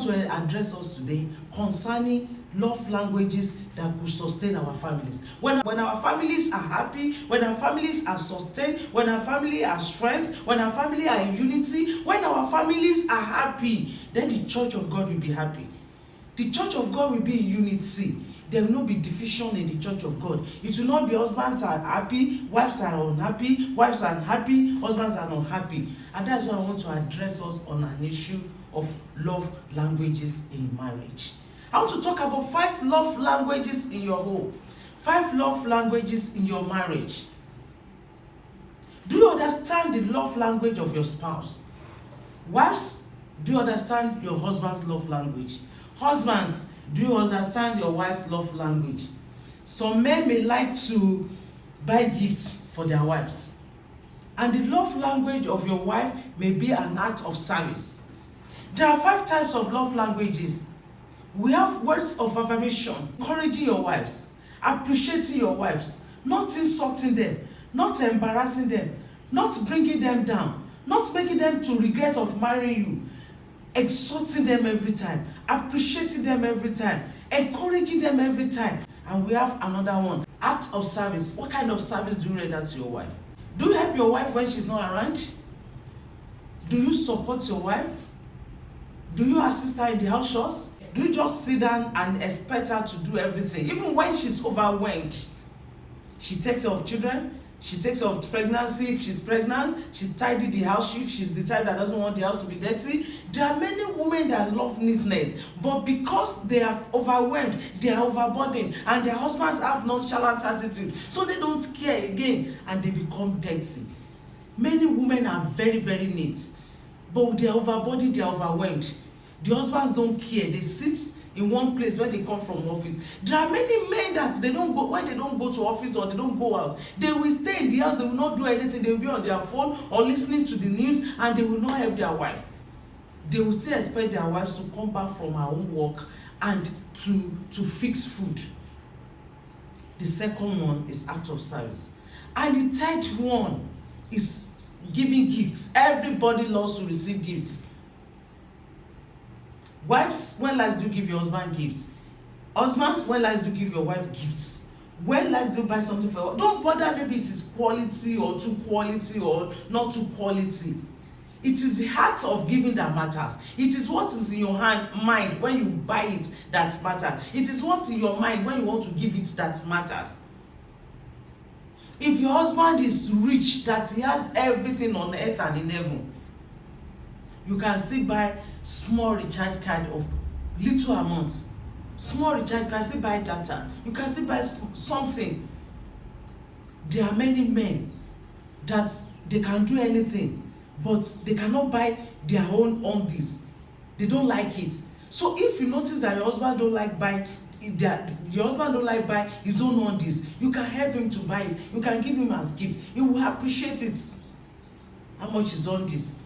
want to address us today concerning love languages that could sustain our families. When our families are happy, when our families are sustained, when our family are strength, when our family are in unity, when our families are happy, then the church of God will be happy. The church of God will be in unity. There will not be division in the church of God. It will not be husbands are happy, wives are unhappy, wives are happy, husbands are unhappy. And that's why I want to address us on an issue of love languages in marriage. I want to talk about 5 love languages in your home, 5 love languages in your marriage. Do you understand the love language of your spouse? Wives, do you understand your husband's love language? Husbands, do you understand your wife's love language? Some men may like to buy gifts for their wives. And the love language of your wife may be an act of service. There are 5 types of love languages. We have words of affirmation, encouraging your wives, appreciating your wives, not insulting them, not embarrassing them, not bringing them down, not making them to regret of marrying you, exhorting them every time, appreciating them every time, encouraging them every time. And we have another one, acts of service. What kind of service do you render to your wife? Do you help your wife when she's not around? Do you support your wife? Do you assist her in the house chores? Do you just sit down and expect her to do everything? Even when she's overwhelmed, she takes care of children, she takes care of pregnancy. If she's pregnant, she tidies the house if she's the type that doesn't want the house to be dirty. There are many women that love neatness, but because they are overwhelmed, they are overburdened, and their husbands have nonchalant attitude, so they don't care again and they become dirty. Many women are very, very neat, but they are overburdened, they are overwhelmed. The husbands don't care. They sit in one place when they come from office. There are many men that they don't go, when they don't go to office or they don't go out, they will stay in the house. They will not do anything. They will be on their phone or listening to the news, and they will not help their wives. They will still expect their wives to come back from her own work and to fix food. The second one is act of service. And the third one is giving gifts. Everybody loves to receive gifts. Wives, when last do you give your husband gifts? Husbands, when last do you give your wife gifts? When last do you buy something for her? Don't bother, maybe it is quality or too quality or not too quality. It is the heart of giving that matters. It is what is in your mind when you buy it that matters. It is what in your mind when you want to give it that matters. If your husband is rich, that he has everything on earth and in heaven, you can still buy small recharge card of little amount. Small recharge, you can still buy data. You can still buy something. There are many men that they can do anything, but they cannot buy their own undies. They don't like it. So if you notice that your husband don't like buying his own undies, you can help him to buy it. You can give him as gift. He will appreciate it. How much is undies?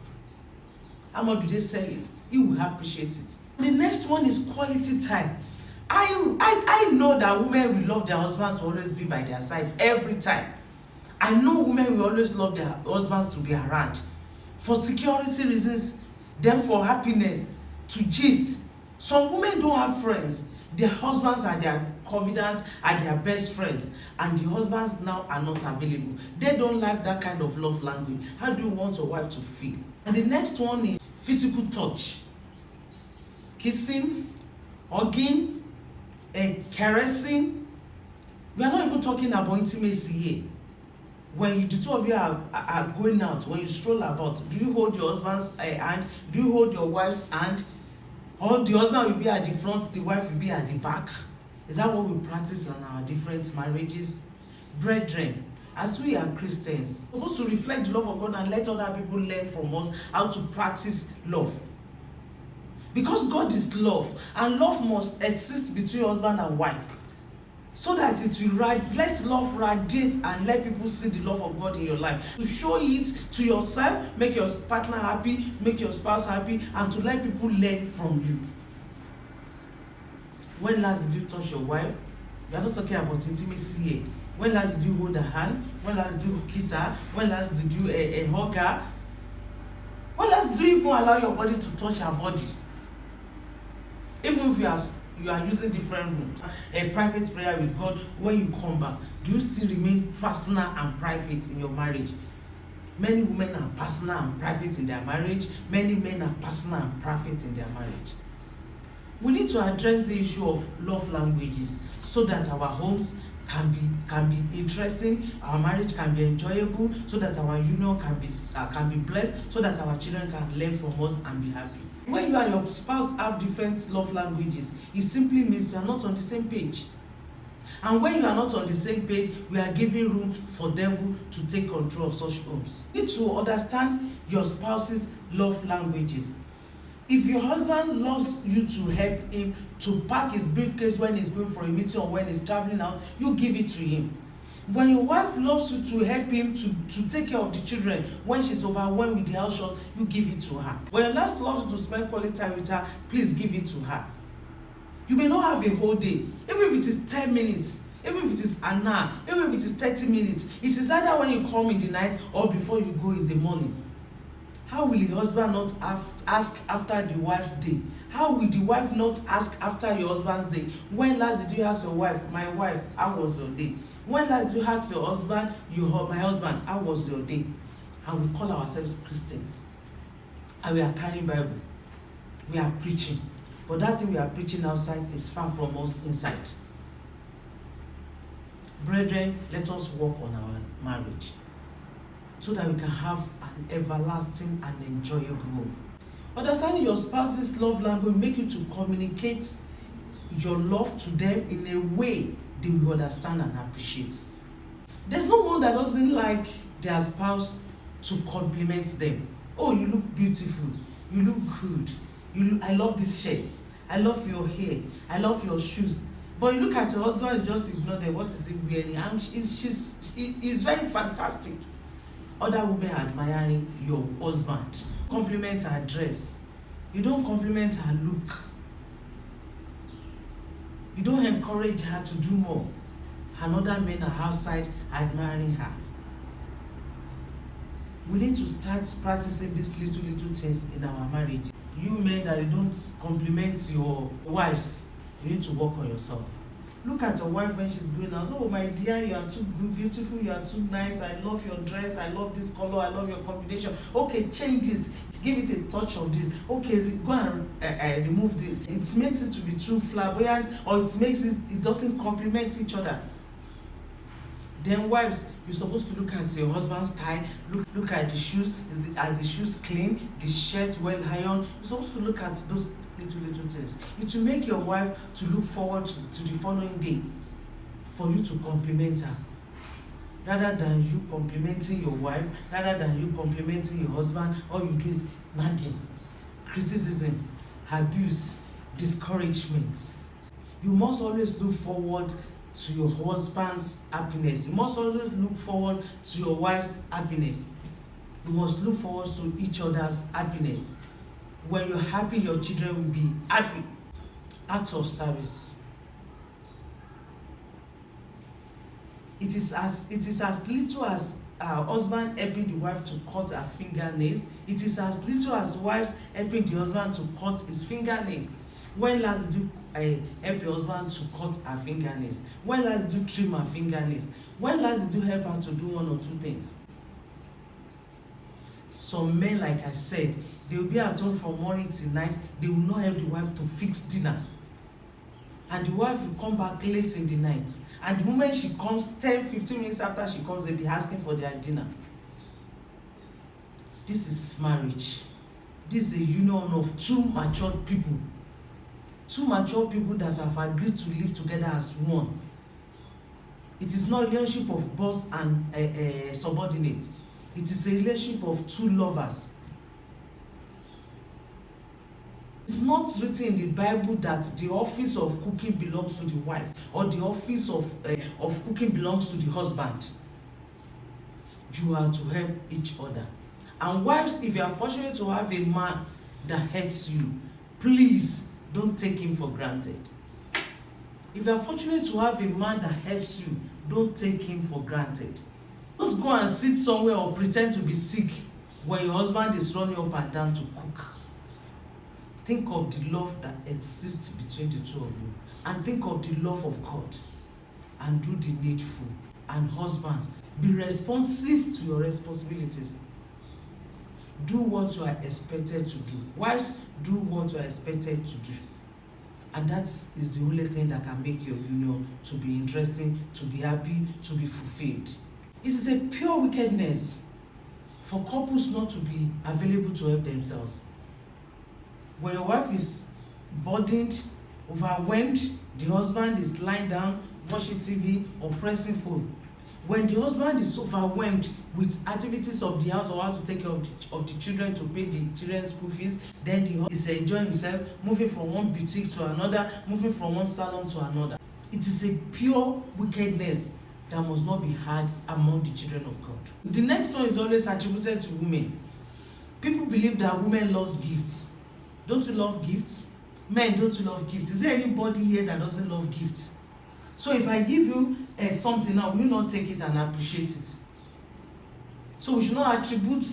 How much do they sell it? He will appreciate it. The next one is quality time. I know that women will love their husbands to always be by their sides every time. I know women will always love their husbands to be around for security reasons, then for happiness, to gist. Some women don't have friends. Their husbands are their confidants, are their best friends, and the husbands now are not available. They don't like that kind of love language. How do you want your wife to feel? And the next one is physical touch. Kissing, hugging, and caressing. We are not even talking about intimacy here. When the two of you are going out, when you stroll about, do you hold your husband's hand? Do you hold your wife's hand? Or the husband will be at the front, the wife will be at the back? Is that what we practice in our different marriages? Brethren, as we are Christians, we're supposed to reflect the love of God and let other people learn from us how to practice love. Because God is love, and love must exist between husband and wife, so that it will let love radiate and let people see the love of God in your life. To show it to yourself, make your partner happy, make your spouse happy, and to let people learn from you. When last did you touch your wife? We are not talking about intimacy here. When last did you hold her hand? When last did you kiss her? When last did you hug her? When last do you even allow your body to touch her body? Even if you are using different rooms, a private prayer with God, when you come back, do you still remain personal and private in your marriage? Many women are personal and private in their marriage. Many men are personal and private in their marriage. We need to address the issue of love languages so that our homes can be interesting, our marriage can be enjoyable, so that our union can be blessed, so that our children can learn from us and be happy. When you and your spouse have different love languages, it simply means you are not on the same page. And when you are not on the same page, we are giving room for devil to take control of such homes. You need to understand your spouse's love languages. If your husband loves you to help him to pack his briefcase when he's going for a meeting or when he's traveling out, you give it to him. When your wife loves you to help him to take care of the children when she's overwhelmed with the house chores, you give it to her. When your wife loves you to spend quality time with her, please give it to her. You may not have a whole day, even if it is 10 minutes, even if it is an hour, even if it is 30 minutes. It is either when you come in the night or before you go in the morning. How will the husband not ask after the wife's day? How will the wife not ask after your husband's day? When last did you ask your wife, my wife, how was your day? When last did you ask your husband, my husband, how was your day? And we call ourselves Christians. And we are carrying Bible. We are preaching. But that thing we are preaching outside is far from us inside. Brethren, let us work on our marriage so that we can have an everlasting and enjoyable home. Understanding your spouse's love language will make you to communicate your love to them in a way they will understand and appreciate. There's no one that doesn't like their spouse to compliment them. Oh, you look beautiful. You look good. I love these shirts. I love your hair. I love your shoes. But you look at your husband and just ignore them. What is he wearing? He's very fantastic. Other women are admiring your husband. Compliment her dress. You don't compliment her look. You don't encourage her to do more. And other men are outside admiring her. We need to start practicing these little things in our marriage. You men that you don't compliment your wives, you need to work on yourself. Look at your wife when she's going out. Oh, my dear, you are too good, beautiful, you are too nice. I love your dress. I love this color. I love your combination. Okay, change this. Give it a touch of this. Okay, go and remove this. It makes it to be too flamboyant, or it doesn't complement each other. Then wives, you're supposed to look at your husband's tie, look at the shoes. Are the shoes clean? The shirt well ironed? You're supposed to look at those little things. It will make your wife to look forward to the following day for you to compliment her. Rather than you complimenting your wife, rather than you complimenting your husband, all you do is nagging, criticism, abuse, discouragement. You must always look forward to your husband's happiness. You must always look forward to your wife's happiness. You must look forward to each other's happiness. When you're happy, your children will be happy. Acts of service. It is as little as husband helping the wife to cut her fingernails. It is as little as wives helping the husband to cut his fingernails. When last did you help your husband to cut her fingernails? When last did you trim her fingernails? When last did you help her to do one or two things? Some men, like I said, they will be at home from morning till night. They will not help the wife to fix dinner. And the wife will come back late in the night. And the moment she comes, 10-15 minutes after she comes, they'll be asking for their dinner. This is marriage. This is a union of two matured people. Two mature people that have agreed to live together as one. It is not a relationship of boss and a subordinate. It is a relationship of two lovers. It's not written in the Bible that the office of cooking belongs to the wife or the office of cooking belongs to the husband. You are to help each other. And wives, if you are fortunate to have a man that helps you, please don't take him for granted. If you are fortunate to have a man that helps you, don't take him for granted. Don't go and sit somewhere or pretend to be sick when your husband is running up and down to cook. Think of the love that exists between the two of you, and think of the love of God, and do the needful. And husbands, be responsive to your responsibilities. Do what you are expected to do. Wives, do what you are expected to do. And that is the only thing that can make your union to be interesting, to be happy, to be fulfilled. It is a pure wickedness for couples not to be available to help themselves. When your wife is burdened, overwhelmed, the husband is lying down, watching TV or pressing phone. When the husband is overwhelmed with activities of the house or how to take care of the children, to pay the children's school fees, then the husband is enjoying himself, moving from one boutique to another, moving from one salon to another. It is a pure wickedness that must not be had among the children of God. The next one is always attributed to women. People believe that women love gifts. Don't you love gifts? Men, don't you love gifts? Is there anybody here that doesn't love gifts? So if I give you something now, will you not take it and appreciate it? So we should not attribute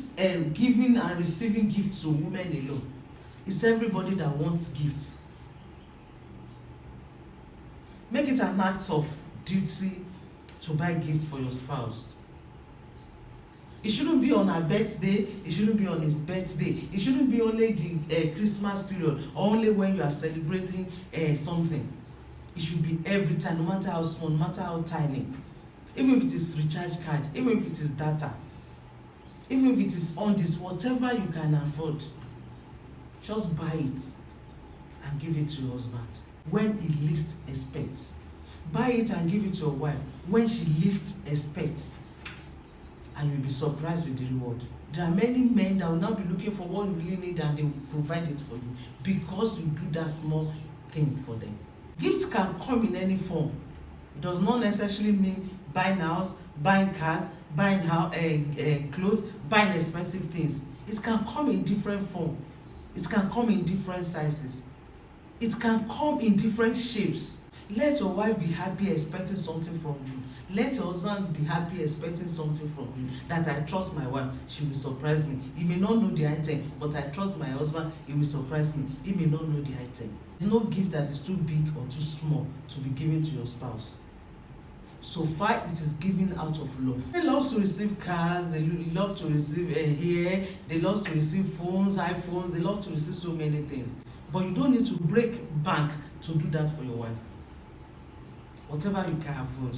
giving and receiving gifts to women alone. It's everybody that wants gifts. Make it an act of duty to buy gift for your spouse. It shouldn't be on her birthday, it shouldn't be on his birthday, it shouldn't be only the Christmas period or only when you are celebrating something. It should be every time, no matter how small, no matter how tiny. Even if it is recharge card, even if it is data, even if it is on this, whatever you can afford, just buy it and give it to your husband when he least expects. Buy it and give it to your wife when she least expects. And you'll be surprised with the reward. There are many men that will not be looking for what you really need, and they will provide it for you because you do that small thing for them. Gifts can come in any form. It does not necessarily mean buying a house, buying cars, buying clothes, buying expensive things. It can come in different forms. It can come in different sizes. It can come in different shapes. Let your wife be happy expecting something from you. Let your husband be happy expecting something from you. That I trust my wife, she will surprise me. He may not know the item, but I trust my husband, he will surprise me. He may not know the item. There's no gift that is too big or too small to be given to your spouse. So far, it is given out of love. They love to receive cars, they love to receive hair, they love to receive phones, iPhones, they love to receive so many things. But you don't need to break bank to do that for your wife. Whatever you can afford.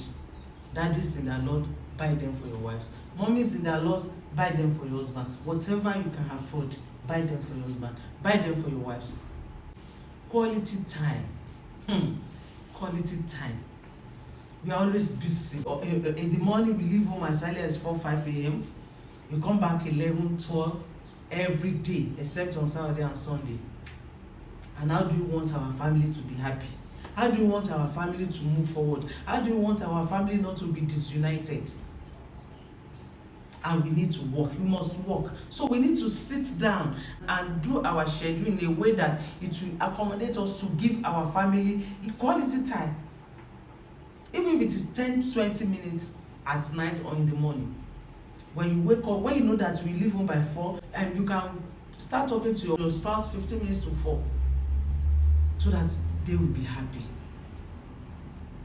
Daddies in the Lord, buy them for your wives. Mommies in the Lord, buy them for your husband. Whatever you can afford, buy them for your husband. Buy them for your wives. Quality time. Quality time. We are always busy. In the morning, we leave home as early as 4, 5 a.m. We come back 11, 12 every day, except on Saturday and Sunday. And how do you want our family to be happy? How do you want our family to move forward? How do you want our family not to be disunited? And we need to work. We must work. So we need to sit down and do our schedule in a way that it will accommodate us to give our family equality time. Even if it is 10, 20 minutes at night or in the morning. When you wake up, when you know that we leave home by 4, and you can start talking to your spouse 15 minutes to 4. So that they will be happy.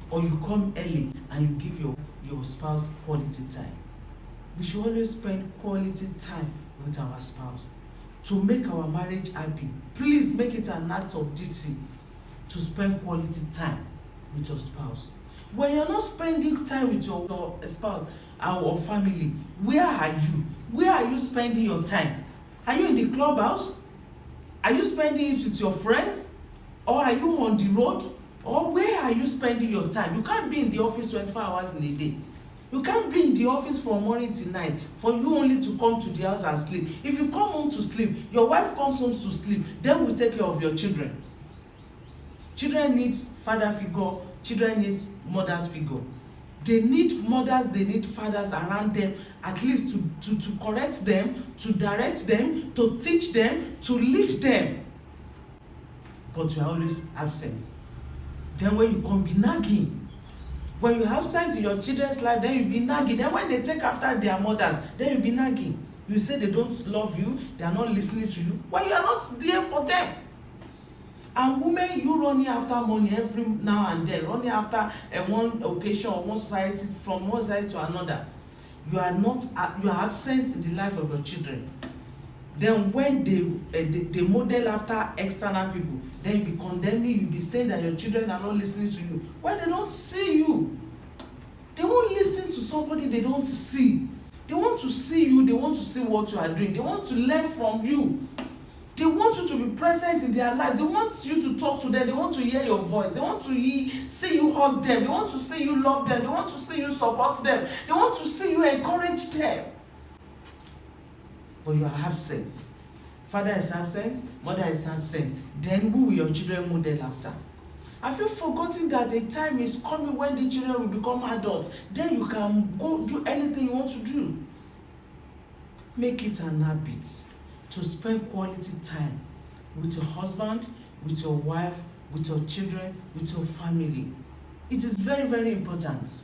Or you come early and you give your spouse quality time. We should always spend quality time with our spouse to make our marriage happy. Please make it an act of duty to spend quality time with your spouse. When you're not spending time with your spouse or family, where are you? Where are you spending your time? Are you in the clubhouse? Are you spending it with your friends? Or are you on the road? Or where are you spending your time? You can't be in the office 24 hours in a day. You can't be in the office from morning till night for you only to come to the house and sleep. If you come home to sleep, your wife comes home to sleep, then we take care of your children. Children need father figure, children need mother's figure. They need mothers, they need fathers around them, at least to correct them, to direct them, to teach them, to lead them. But you are always absent. Then when you come, be nagging. When you're absent in your children's life, then you be nagging. Then when they take after their mothers, then you be nagging. You say they don't love you, they are not listening to you. When you are not there for them. And women, you running after money every now and then, running after one occasion or one society, from one side to another. You are absent in the life of your children. Then when they model after external people, then you be condemning, you be saying that your children are not listening to you. When they don't see you, they won't listen to somebody they don't see. They want to see you, they want to see what you are doing, they want to learn from you. They want you to be present in their lives. They want you to talk to them. They want to hear your voice. They want to see you hug them. They want to see you love them. They want to see you support them. They want to see you encourage them. But you are absent. Father is absent. Mother is absent. Then who will your children model after? Have you forgotten that a time is coming when the children will become adults? Then you can go do anything you want to do. Make it an habit to spend quality time with your husband, with your wife, with your children, with your family. It is very, very important,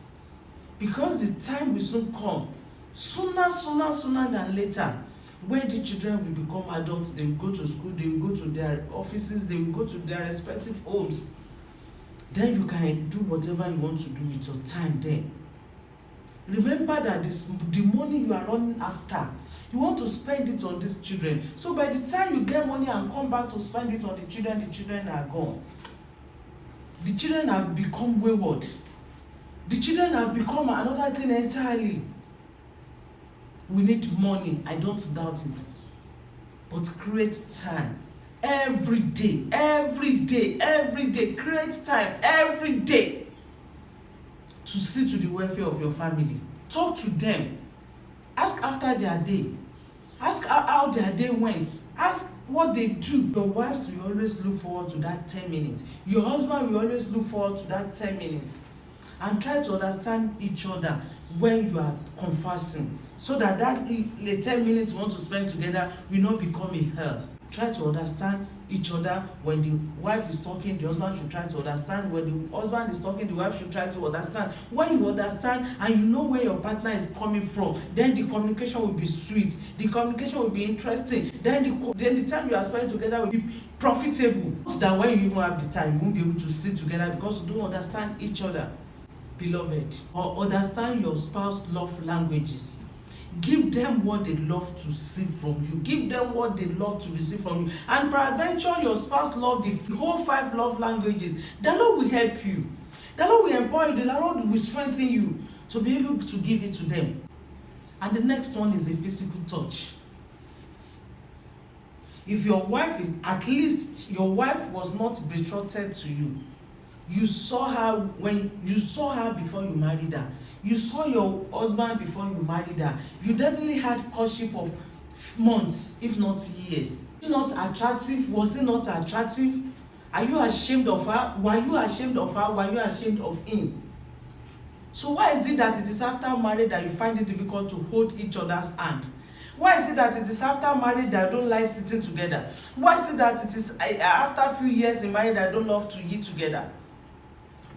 because the time will soon come, sooner than later, when the children will become adults. They will go to school, they will go to their offices, they will go to their respective homes. Then you can do whatever you want to do with your time then. Remember that the money you are running after, you want to spend it on these children. So by the time you get money and come back to spend it on the children are gone. The children have become wayward. The children have become another thing entirely. We need money, I don't doubt it. But create time. Every day, create time every day to see to the welfare of your family. Talk to them. Ask after their day. Ask how their day went. Ask what they do. Your wives will always look forward to that 10 minutes. Your husband will always look forward to that 10 minutes. And try to understand each other when you are conversing, so that the 10 minutes you want to spend together will not become a hell. Try to understand each other. When the wife is talking, the husband should try to understand. When the husband is talking, the wife should try to understand. When you understand and you know where your partner is coming from, then the communication will be sweet. The communication will be interesting. Then the time you are spending together will be profitable. Not that when you even have the time, you won't be able to sit together because you don't understand each other. Beloved, or understand your spouse's love languages. Give them what they love to see from you. Give them what they love to receive from you. And peradventure your spouse love the whole 5 love languages. The Lord will help you. The Lord will empower you. The Lord will strengthen you to be able to give it to them. And the next one is a physical touch. If your wife is, at least your wife was not betrothed to you. You saw her before you married her. You saw your husband before you married her. You definitely had courtship of months, if not years. Was he not attractive? Was he not attractive? Are you ashamed of her? Were you ashamed of her? Were you ashamed of him? So why is it that it is after marriage that you find it difficult to hold each other's hand? Why is it that it is after marriage that I don't like sitting together? Why is it that it is after a few years in marriage that I don't love to eat together?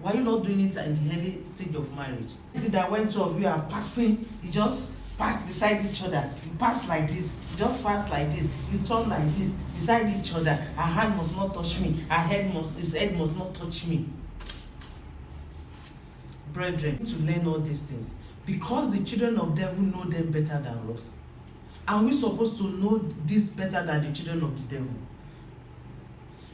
Why are you not doing it in the early stage of marriage? Is it that when two of you are passing, you just pass beside each other? You pass like this, you just pass like this, you turn like this, beside each other. Her hand must not touch me, his head must not touch me. Brethren, to learn all these things, because the children of devil know them better than us. And we're supposed to know this better than the children of the devil.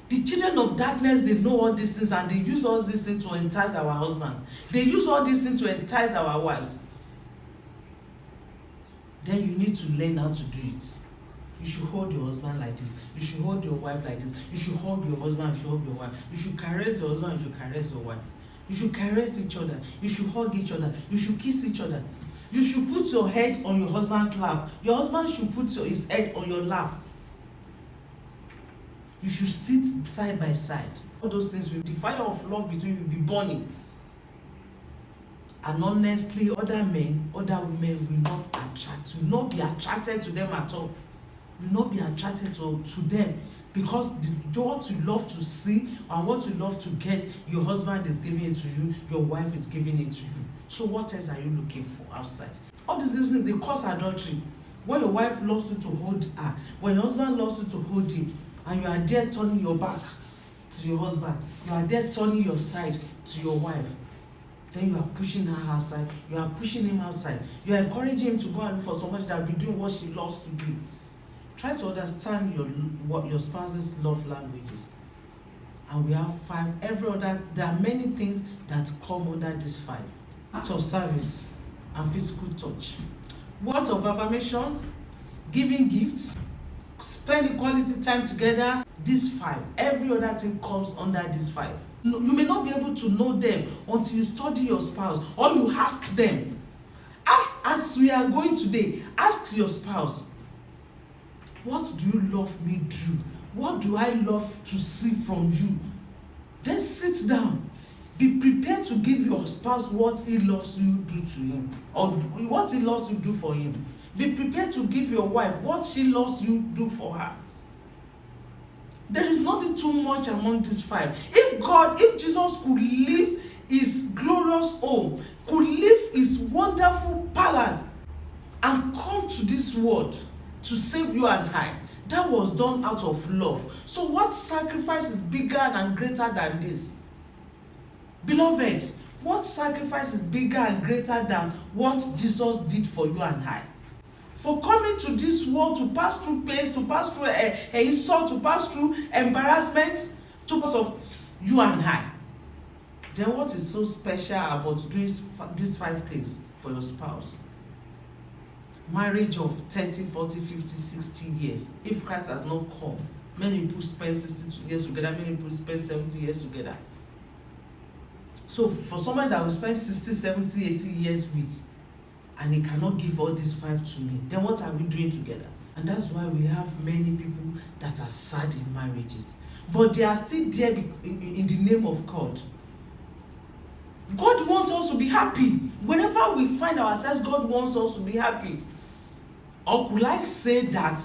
The children of darkness, they know all these things, and they use all these things to entice our husbands. They use all these things to entice our wives. Then you need to learn how to do it. You should hold your husband like this. You should hold your wife like this. You should hug your husband, you should hug your wife. You should caress your husband, you should caress your wife. You should caress each other. You should hug each other. You should kiss each other. You should put your head on your husband's lap. Your husband should put his head on your lap. You should sit side by side. All those things, the fire of love between you will be burning. And honestly, other men, other women will not be attracted to them at all. Will not be attracted to them, because what you love to see and what you love to get, your husband is giving it to you, your wife is giving it to you. So what else are you looking for outside? All these things, they cause adultery. When your wife loves you to hold her, when your husband loves you to hold him, and you are there turning your back to your husband, you are there turning your side to your wife. Then you are pushing her outside, you are pushing him outside, you are encouraging him to go and look for somebody that will be doing what she loves to do. Try to understand your spouse's love languages. And we have 5. There are many things that come under these 5. Acts of service and physical touch. Words of affirmation, giving gifts, spending quality time together. These 5. Every other thing comes under these 5. You may not be able to know them until you study your spouse or you ask them. As we are going today, ask your spouse, what do you love me do? What do I love to see from you? Then sit down. Be prepared to give your spouse what he loves you do to him, or what he loves you do for him. Be prepared to give your wife what she loves you do for her. There is nothing too much among these 5. If Jesus could leave his glorious home, could leave his wonderful palace and come to this world to save you and I, that was done out of love. So what sacrifice is bigger and greater than this? Beloved, what sacrifice is bigger and greater than what Jesus did for you and I? For coming to this world to pass through pain, to pass through insult, to pass through embarrassment, to pass of you and I. Then what is so special about doing these 5 things for your spouse? Marriage of 30, 40, 50, 60 years. If Christ has not come, many people spend 60 years together, many people spend 70 years together. So for someone that will spend 60, 70, 80 years with, and he cannot give all these 5 to me, then what are we doing together? And that's why we have many people that are sad in marriages. But they are still there in the name of God. God wants us to be happy. Whenever we find ourselves, God wants us to be happy. Or could I say that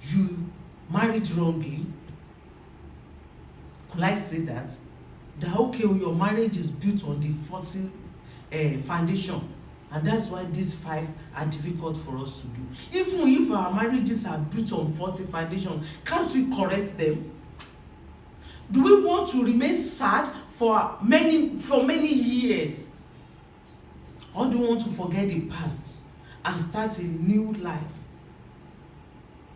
you married wrongly? Could I say that? That okay, your marriage is built on the 40 foundation. And that's why these 5 are difficult for us to do. Even if our marriages are built on 40 foundation, can't we correct them? Do we want to remain sad for many years? Or do we want to forget the past and start a new life?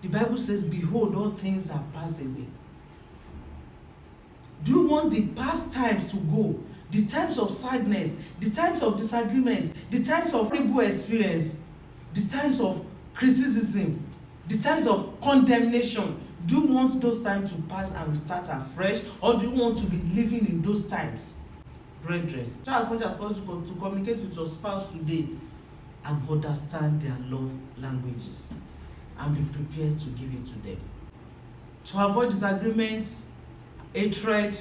The Bible says, behold, all things are passed away. Do you want the past times to go? The times of sadness, the times of disagreement, the times of horrible experience, the times of criticism, the times of condemnation. Do you want those times to pass and we start afresh, or do you want to be living in those times? Brethren, try as much as possible to communicate with your spouse today and understand their love languages and be prepared to give it to them. To avoid disagreements, hatred,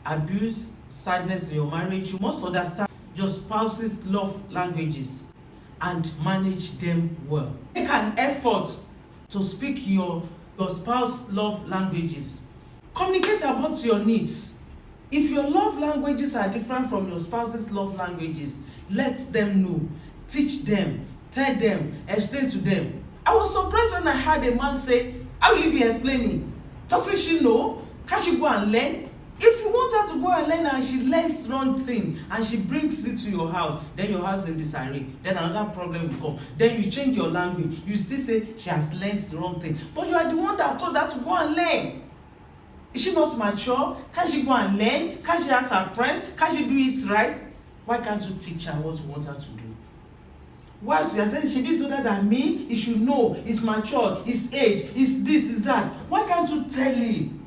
abuse, sadness in your marriage, you must understand your spouse's love languages and manage them well. Make an effort to speak your spouse's love languages. Communicate about your needs. If your love languages are different from your spouse's love languages, let them know. Teach them, tell them, explain to them. I was surprised when I heard a man say, how will you be explaining? Doesn't she know? Can she go and learn? If you want her to go and learn and she learns wrong thing and she brings it to your house, then your house is in disarray. Then another problem will come. Then you change your language. You still say she has learned the wrong thing. But you are the one that told her to go and learn. Is she not mature? Can she go and learn? Can she ask her friends? Can she do it right? Why can't you teach her what you want her to do? Whilst you are saying she is older than me, he should know, he's mature, his age, is this, is that. Why can't you tell him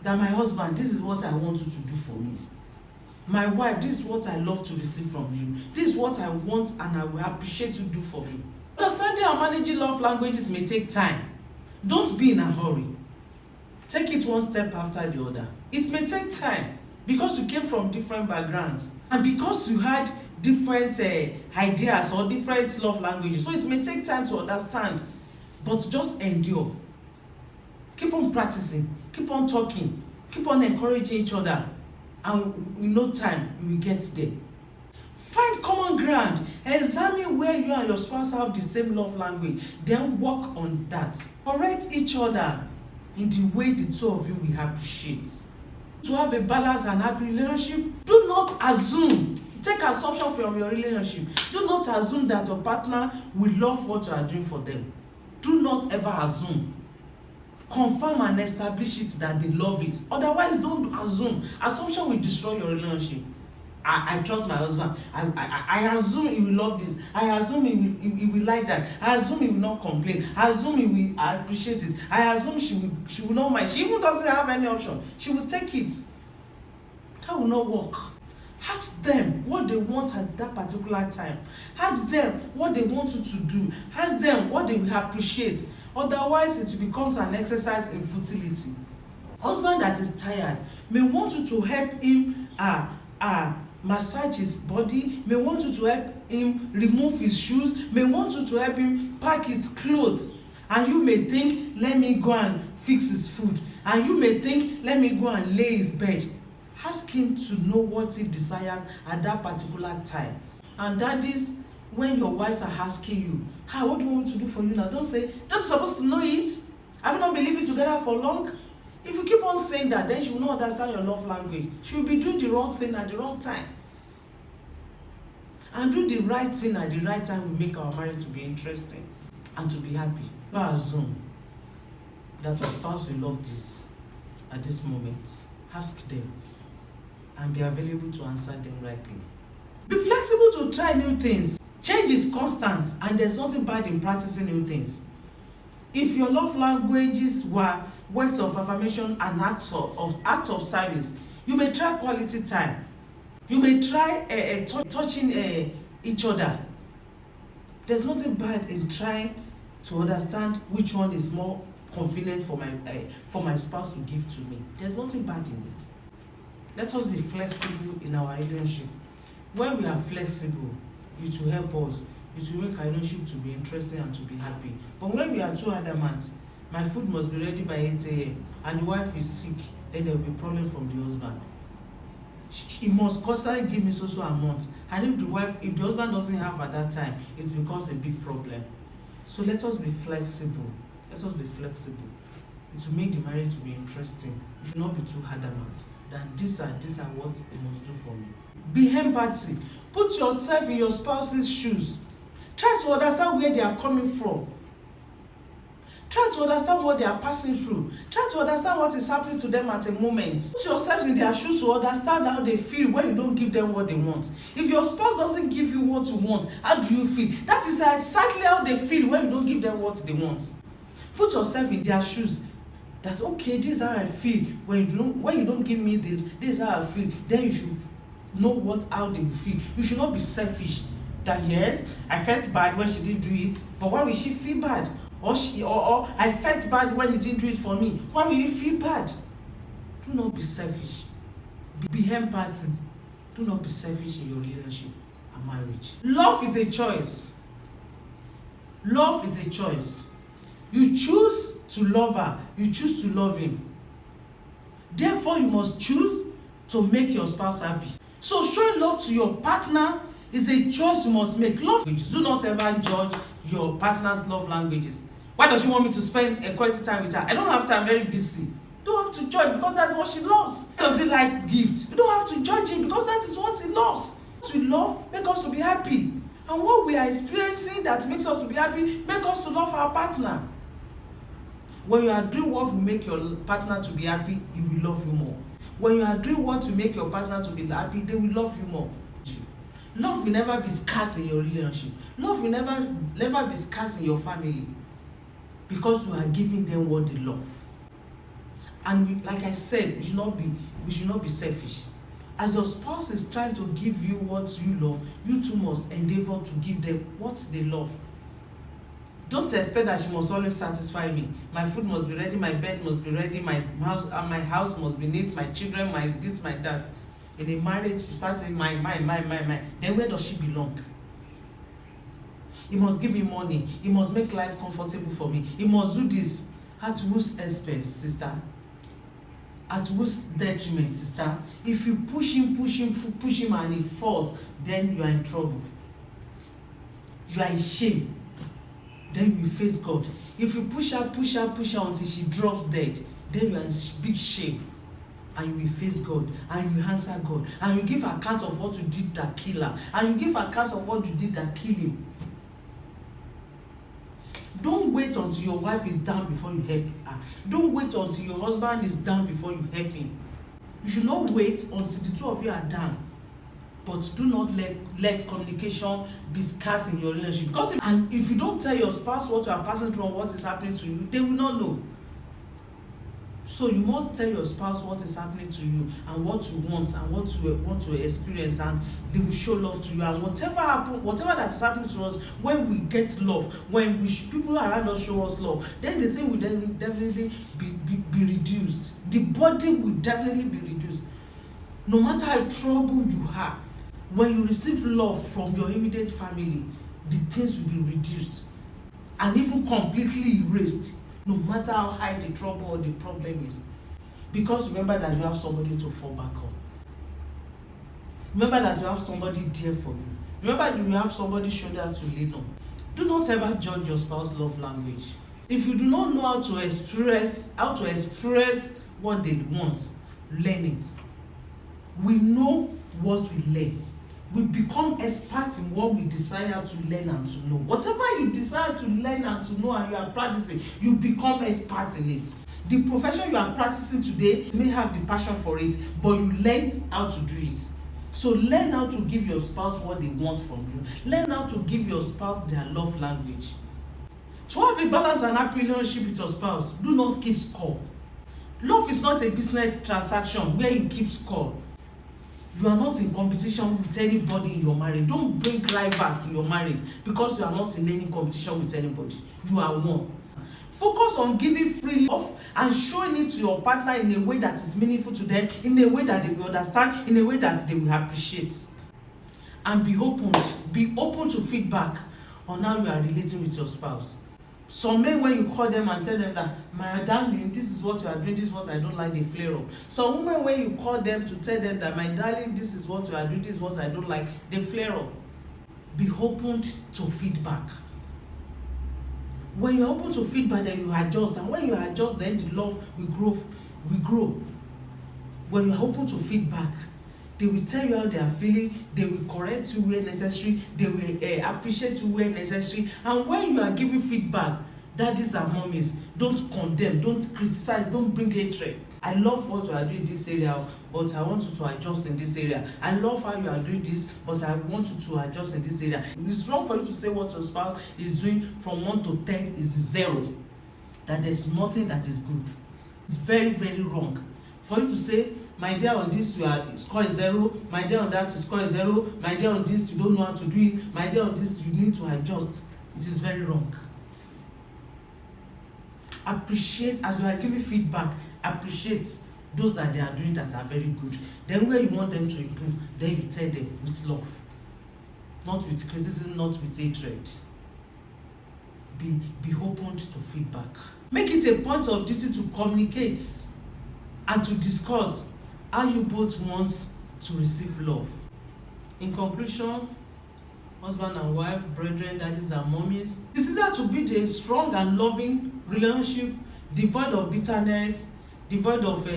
that my husband, this is what I want you to do for me? My wife, this is what I love to receive from you. This is what I want and I will appreciate you do for me. Understanding and managing love languages may take time. Don't be in a hurry. Take it one step after the other. It may take time because you came from different backgrounds and because you had different ideas or different love languages. So it may take time to understand, but just endure. Keep on practicing, keep on talking, keep on encouraging each other, and in no time we will get there. Find common ground. Examine where you and your spouse have the same love language. Then work on that. Correct each other in the way the two of you will appreciate. To have a balanced and happy relationship, do not assume. Take assumption from your relationship. Do not assume that your partner will love what you are doing for them. Do not ever assume. Confirm and establish it that they love it. Otherwise, don't assume. Assumption will destroy your relationship. I trust my husband. I assume he will love this. I assume he will like that. I assume he will not complain. I assume he will appreciate it. I assume she will not mind. She even doesn't have any option. She will take it. That will not work. Ask them what they want at that particular time. Ask them what they want you to do. Ask them what they will appreciate. Otherwise, it becomes an exercise in futility. Husband that is tired may want you to help him massage his body, may want you to help him remove his shoes, may want you to help him pack his clothes, and you may think, let me go and fix his food, and you may think, let me go and lay his bed. Ask him to know what he desires at that particular time. And daddies, when your wives are asking you, what do you want me to do for you now? Don't say, that's supposed to know it. Have you not been living together for long? If you keep on saying that, then she will not understand your love language. She will be doing the wrong thing at the wrong time. And do the right thing at the right time will make our marriage to be interesting and to be happy. Never assume that your spouse will love this at this moment. Ask them and be available to answer them rightly. Be flexible to try new things. Change is constant, and there's nothing bad in practicing new things. If your love languages were words of affirmation and acts of service, you may try quality time. You may try touching each other. There's nothing bad in trying to understand which one is more convenient for my spouse to give to me. There's nothing bad in it. Let us be flexible in our relationship. When we are flexible, it will help us. It will make our relationship to be interesting and to be happy. But when we are too adamant, my food must be ready by 8 a.m. and the wife is sick, then there will be problem from the husband. He must constantly give me so amount, and if the husband doesn't have at that time, it becomes a big problem. So let us be flexible. Let us be flexible. It will make the marriage to be interesting. You should not be too adamant that this and what he must do for me. Be empathy. Put yourself in your spouse's shoes. Try to understand where they are coming from. Try to understand what they are passing through. Try to understand what is happening to them at a moment. Put yourself in their shoes to understand how they feel when you don't give them what they want. If your spouse doesn't give you what you want, how do you feel? That is exactly how they feel when you don't give them what they want. Put yourself in their shoes. That okay, this is how I feel when you don't give me this is how I feel. Then you should know how they feel. You should not be selfish. That yes, I felt bad when she didn't do it, but why will she feel bad? Or I felt bad when you didn't do it for me. Why will you feel bad? Do not be selfish. Be empathic. Do not be selfish in your relationship and marriage. Love is a choice. Love is a choice. You choose to love her. You choose to love him. Therefore, you must choose to make your spouse happy. So showing love to your partner is a choice you must make. Love. Do not ever judge your partner's love languages. Why does she want me to spend a quality time with her? I don't have time, I'm very busy. You don't have to judge because that's what she loves. Why does he like gifts? You don't have to judge him because that is what he loves. What we love make us to be happy. And what we are experiencing that makes us to be happy make us to love our partner. When you are doing what will make your partner to be happy, he will love you more. When you are doing what will make your partner to be happy, they will love you more. Love will never be scarce in your relationship. Love will never be scarce in your family because you are giving them what they love. And like I said, we should not be selfish. As your spouse is trying to give you what you love, you too must endeavor to give them what they love. Don't expect that she must always satisfy me. My food must be ready, my bed must be ready, my house must be neat, my children, my this, my that. In a marriage, she starts saying my. Then where does she belong? He must give me money. He must make life comfortable for me. He must do this. At whose expense, sister? At whose detriment, sister? If you push him and he falls, then you are in trouble. You are in shame. Then you will face God. If you push her until she drops dead, then you are in big shame, and you will face God, and you answer God, and you give account of what you did that kill her, and you give account of what you did that kill him. Don't wait until your wife is down before you help her. Don't wait until your husband is down before you help him. You should not wait until the two of you are down. But do not let communication be scarce in your relationship. Because if you don't tell your spouse what you are passing through and what is happening to you, they will not know. So you must tell your spouse what is happening to you and what you want and what you want to experience, and they will show love to you. And whatever that is happening to us, when we get love, when people around us show us love, then the thing will then definitely be reduced. The burden will definitely be reduced. No matter how troubled you are, when you receive love from your immediate family, the things will be reduced and even completely erased, no matter how high the trouble or the problem is. Because remember that you have somebody to fall back on. Remember that you have somebody there for you. Remember that you have somebody's shoulder to lean on. Do not ever judge your spouse's love language. If you do not know how to express what they want, learn it. We know what we learn. We become experts in what we desire to learn and to know. Whatever you desire to learn and to know and you are practicing, you become experts in it. The profession you are practicing today, you may have the passion for it, but you learned how to do it. So learn how to give your spouse what they want from you. Learn how to give your spouse their love language. To have a balanced and happy relationship with your spouse, do not keep score. Love is not a business transaction where you keep score. You are not in competition with anybody in your marriage. Don't bring rivals to your marriage because you are not in any competition with anybody. You are one. Focus on giving free love and showing it to your partner in a way that is meaningful to them, in a way that they will understand, in a way that they will appreciate. And be open to feedback on how you are relating with your spouse. Some men, when you call them and tell them that, my darling, this is what you are doing, this is what I don't like, they flare up. Some women, when you call them to tell them that, my darling, this is what you are doing, this is what I don't like, they flare up. Be open to feedback. When you are open to feedback, then you adjust, and when you adjust, then the love will grow. When you are open to feedback, they will tell you how they are feeling, they will correct you where necessary, they will appreciate you where necessary. And when you are giving feedback, daddies and mommies, don't condemn, don't criticize, don't bring hatred. I love what you are doing in this area, but I want you to adjust in this area. I love how you are doing this, but I want you to adjust in this area. It's wrong for you to say what your spouse is doing from 1 to 10 is 0, that there's nothing that is good. It's very, very wrong for you to say, my dear, on this you are score is 0, my dear, on that you score is 0, my dear, on this you don't know how to do it, my dear, on this you need to adjust. It is very wrong. Appreciate, as you are giving feedback, appreciate those that they are doing that are very good. Then where you want them to improve, then you tell them with love, not with criticism, not with hatred. Be open to feedback. Make it a point of duty to communicate and to discuss how you both want to receive love. In conclusion, husband and wife, brethren, daddies and mommies, it is easier to build a strong and loving relationship devoid of bitterness, devoid of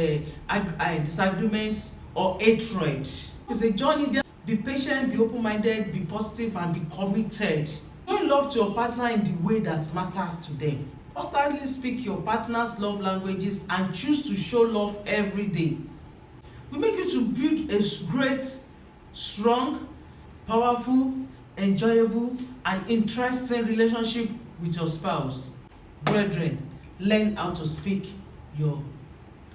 disagreements or hatred. It's a journey there. Be patient, be open-minded, be positive, and be committed. Show love to your partner in the way that matters to them. Constantly speak your partner's love languages and choose to show love every day. We make you to build a great, strong, powerful, enjoyable, and interesting relationship with your spouse. Brethren, learn how to speak your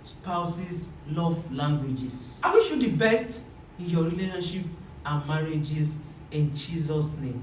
spouse's love languages. I wish you the best in your relationship and marriages in Jesus' name.